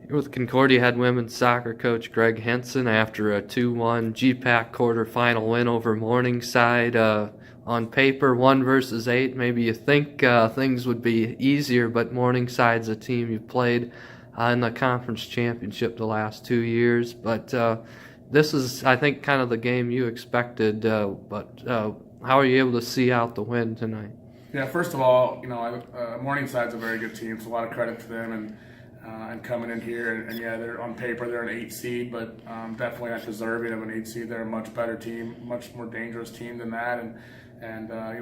Here with Concordia head women's soccer coach Greg Henson after a 2-1 GPAC quarterfinal win over Morningside. On paper, 1 versus 8, maybe you think things would be easier, but Morningside's a team you've played in the conference championship the last 2 years. But this is, I think, kind of the game you expected. But how are you able to see out the win tonight? Yeah, first of all, Morningside's a very good team, so a lot of credit to them and coming in here. And yeah, they're on paper they're an 8 seed, but definitely not deserving of an 8 seed. They're a much better team, much more dangerous team than that. And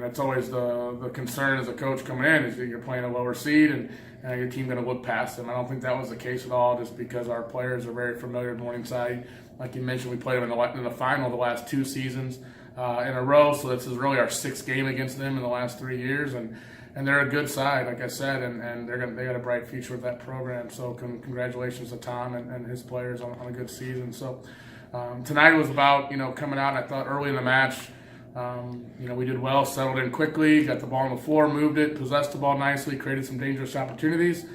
it's always the concern as a coach coming in is that you're playing a lower seed and your team going to look past them. I don't think that was the case at all, just because our players are very familiar with Morningside. Like you mentioned, we played them in the final the last 2 seasons in a row, so this is really our 6th game against them in the last 3 years, and they're a good side, like I said, and they got a bright future with that program. So congratulations to Tom and his players on a good season. So tonight was about coming out. I thought early in the match, we did well, settled in quickly, got the ball on the floor, moved it, possessed the ball nicely, created some dangerous opportunities.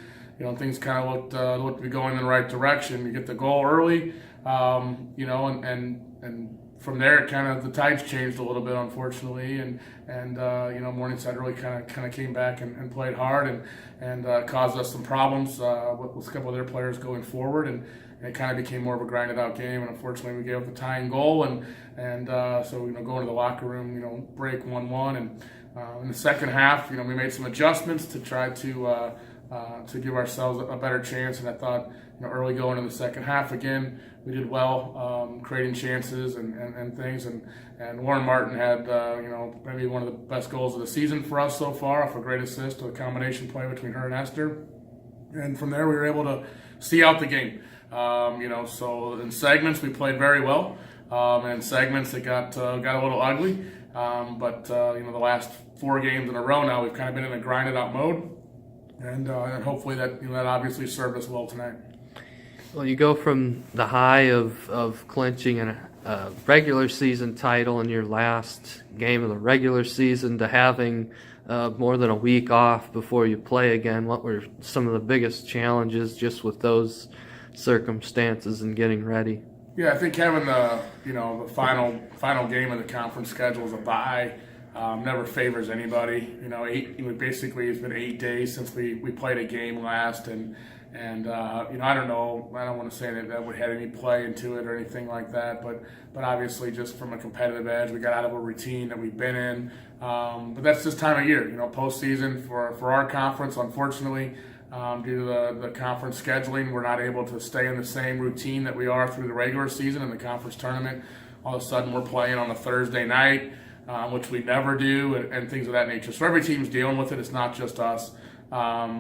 Things kind of looked to be going in the right direction. You get the goal early, and from there, kind of the tides changed a little bit, unfortunately, and Morningside really kind of came back and played hard and caused us some problems with a couple of their players going forward, and it kind of became more of a grinded out game. And unfortunately, we gave up the tying goal, and so going to the locker room, break 1-1, and in the second half, we made some adjustments to try to give ourselves a better chance. And I thought, early going in the second half, again, we did well, creating chances and things. And Warren Martin had, maybe one of the best goals of the season for us so far, off a great assist with a combination play between her and Esther. And from there, we were able to see out the game. So in segments, we played very well. And in segments, it got a little ugly. But the last 4 games in a row now, we've kind of been in a grinded out mode. And hopefully that obviously served us well tonight. Well, you go from the high of clinching a regular season title in your last game of the regular season to having more than a week off before you play again. What were some of the biggest challenges just with those circumstances and getting ready? Yeah, I think having the final game of the conference schedule as a bye never favors anybody. Basically it's been 8 days since we played a game last, and I don't know. I don't want to say that would have any play into it or anything like that, but obviously just from a competitive edge, we got out of a routine that we've been in. But that's this time of year, postseason for our conference. Unfortunately, due to the conference scheduling, we're not able to stay in the same routine that we are through the regular season and the conference tournament. All of a sudden, we're playing on a Thursday night, which we never do, and things of that nature. So every team's dealing with it. It's not just us. Now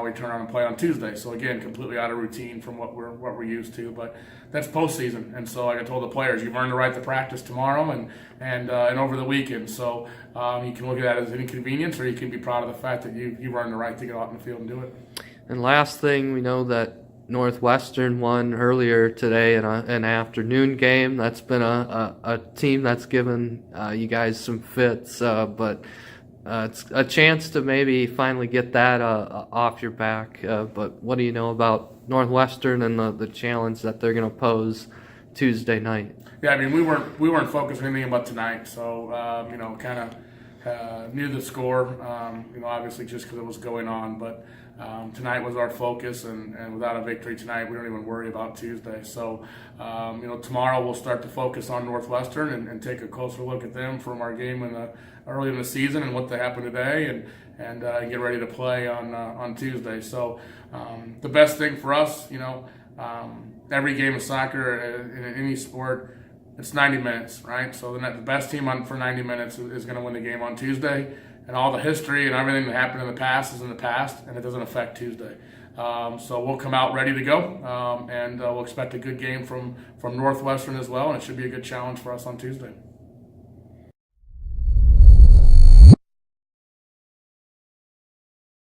we turn around and play on Tuesday. So again, completely out of routine from what we're used to. But that's postseason, and so like I told the players, you've earned the right to practice tomorrow and over the weekend. So you can look at that as an inconvenience, or you can be proud of the fact that you've earned the right to get out in the field and do it. And last thing, we know that Northwestern won earlier today in an afternoon game. That's been a team that's given you guys some fits, but it's a chance to maybe finally get that off your back. But what do you know about Northwestern and the challenge that they're going to pose Tuesday night? Yeah, I mean, we weren't focused on anything but tonight. So kind of knew the score. Obviously just because it was going on, but tonight was our focus, and without a victory tonight, we don't even worry about Tuesday. So tomorrow we'll start to focus on Northwestern and take a closer look at them from our game early in the season and what happened today, and get ready to play on Tuesday. So the best thing for us, every game of soccer in any sport, it's 90 minutes, right? So the best team for 90 minutes is going to win the game on Tuesday, and all the history and everything that happened in the past is in the past, and it doesn't affect Tuesday. So we'll come out ready to go, and we'll expect a good game from Northwestern as well, and it should be a good challenge for us on Tuesday.